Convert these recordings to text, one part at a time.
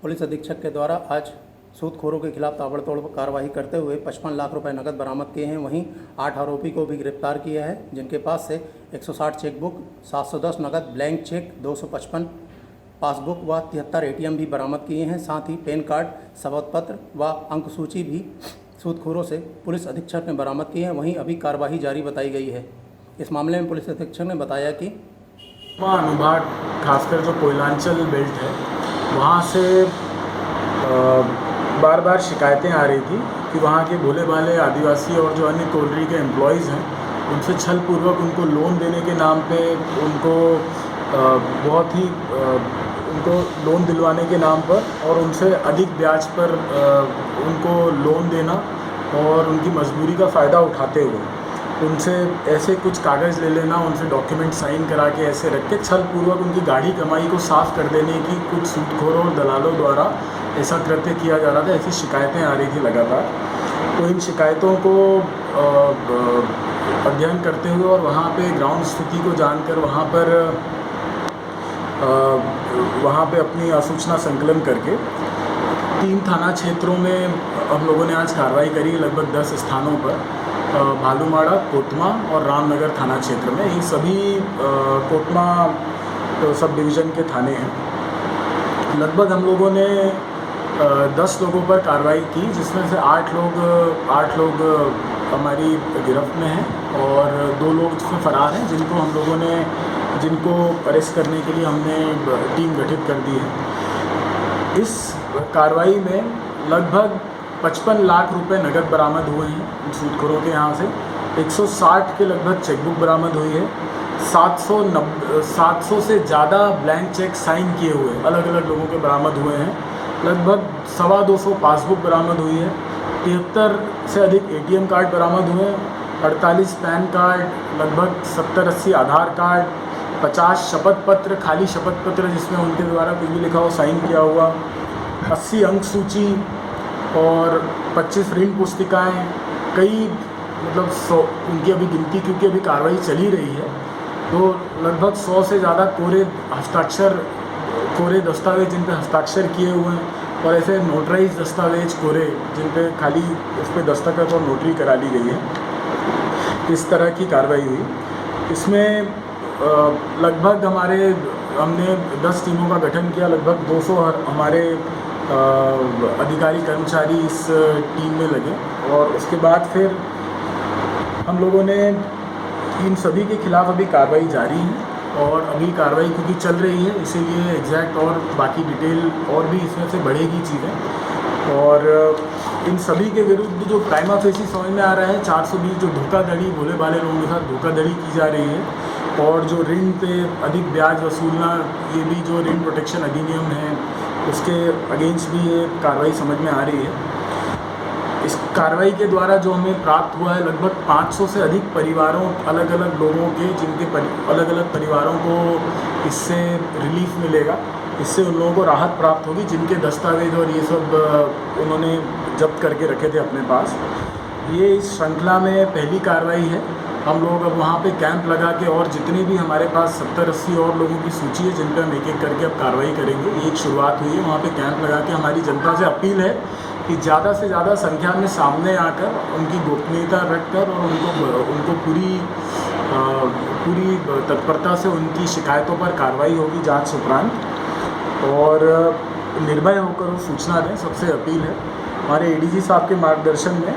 Police अधीक्षक के द्वारा आज सूदखोरों के खिलाफ ताबड़तोड़ कार्रवाई करते हुए 55 लाख रुपए नकद बरामद किए हैं। वहीं 8 आरोपी को भी गिरफ्तार किया है, जिनके पास से 160 चेकबुक, 710 नकद ब्लैंक चेक, 255 पासबुक व 73 ATM भी बरामद किए हैं। साथ ही पैन कार्ड, शपथ पत्र व अंक सूची भी सूदखोरों से पुलिस अधीक्षक ने बरामद की है। वहीं अभी कार्यवाही जारी बताई गई है। इस मामले में पुलिस अधीक्षक ने बताया कि अनुभाग खासकर जो कोयलांचल बेल्ट है वहाँ से बार बार शिकायतें आ रही थी कि वहाँ के भोले भाले आदिवासी और जो अन्य टोलरी के एम्प्लॉयज़ हैं उनसे छलपूर्वक उनको लोन देने के नाम पे उनको उनको लोन दिलवाने के नाम पर और उनसे अधिक ब्याज पर उनको लोन देना और उनकी मजबूरी का फ़ायदा उठाते हुए उनसे ऐसे कुछ कागज़ ले लेना, उनसे डॉक्यूमेंट साइन करा के ऐसे रख के छलपूर्वक उनकी गाढ़ी कमाई को साफ़ कर देने की कुछ सूदखोरों और दलालों द्वारा ऐसा कृत्य किया जा रहा था। ऐसी शिकायतें आ रही थी लगातार। तो इन शिकायतों को अध्ययन करते हुए और वहाँ पे ग्राउंड स्थिति को जानकर वहाँ पे अपनी सूचना संकलन करके 3 थाना क्षेत्रों में हम लोगों ने आज कार्रवाई करी। लगभग 10 स्थानों पर भालूमाड़ा, कोतमा और रामनगर थाना क्षेत्र में। ये सभी कोतमा सब डिवीज़न के थाने हैं। लगभग हम लोगों ने 10 लोगों पर कार्रवाई की, जिसमें से 8 लोग हमारी गिरफ्त में हैं और 2 लोग इसमें फ़रार हैं, जिनको अरेस्ट करने के लिए हमने टीम गठित कर दी है। इस कार्रवाई में लगभग 55 लाख रुपए नकद बरामद हुए हैं सूदखोरों के यहाँ से। 160 के लगभग चेकबुक बरामद हुई है। 700 से ज़्यादा ब्लैंक चेक साइन किए हुए अलग अलग लोगों के बरामद हुए हैं। लगभग 225 पासबुक बरामद हुई है। 73 से अधिक ATM कार्ड बरामद हुए हैं। 48 पैन कार्ड, लगभग 70-80 आधार कार्ड, 50 शपथ पत्र, खाली शपथ पत्र जिसमें उनके द्वारा कुछ भी लिखा हो, साइन किया हुआ, 80 अंक सूची और 25 ऋण पुस्तिकाएँ, कई मतलब 100 उनकी अभी गिनती, क्योंकि अभी कार्रवाई चली रही है, तो लगभग 100 से ज़्यादा कोरे दस्तावेज जिन पे हस्ताक्षर किए हुए हैं और ऐसे नोटराइज दस्तावेज कोरे जिन पे खाली उस पर दस्तखत और नोटरी करा ली गई है। इस तरह की कार्रवाई हुई। इसमें लगभग हमने 10 टीमों का गठन किया। लगभग 200 हमारे अधिकारी कर्मचारी इस टीम में लगे और उसके बाद फिर हम लोगों ने इन सभी के खिलाफ अभी कार्रवाई जारी है और अभी कार्रवाई क्योंकि चल रही है, इसीलिए एग्जैक्ट और बाकी डिटेल और भी इसमें से बढ़ेगी चीज़ें। और इन सभी के विरुद्ध जो प्राइमा फेसी समझ में आ रहा है, 420 जो धोखाधड़ी, भोले भाले लोगों के साथ धोखाधड़ी की जा रही है और जो ऋण पे अधिक ब्याज वसूलना, ये भी जो ऋण प्रोटेक्शन अधिनियम है उसके अगेंस्ट भी ये कार्रवाई समझ में आ रही है। इस कार्रवाई के द्वारा जो हमें प्राप्त हुआ है, लगभग 500 से अधिक परिवारों, अलग अलग लोगों के, जिनके अलग अलग परिवारों को इससे रिलीफ मिलेगा। इससे उन लोगों को राहत प्राप्त होगी जिनके दस्तावेज और ये सब उन्होंने जब्त करके रखे थे अपने पास। ये इस श्रृंखला में पहली कार्रवाई है। हम लोग अब वहाँ पे कैंप लगा के और जितने भी हमारे पास 70-80 और लोगों की सूची है जिन पर हम एक करके अब कार्रवाई करेंगे। ये एक शुरुआत हुई है। वहाँ पे कैंप लगा के हमारी जनता से अपील है कि ज़्यादा से ज़्यादा संख्या में सामने आकर उनकी गोपनीयता रखकर और उनको पूरी तत्परता से उनकी शिकायतों पर कार्रवाई होगी जांच उपरांत, और निर्भय होकर वो सूचना दें, सबसे अपील है। हमारे ADG साहब के मार्गदर्शन में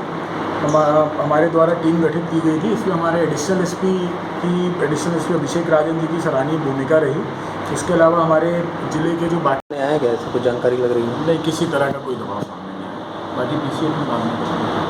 हमारे द्वारा टीम गठित की गई थी। इसमें हमारे एडिशनल एसपी अभिषेक राजन जी की सराहनीय भूमिका रही। इसके अलावा हमारे ज़िले के जो बाकी आया क्या, ऐसी कुछ जानकारी लग रही है? नहीं, किसी तरह का कोई दबाव सामने नहीं है। बाकी PCF में काम नहीं।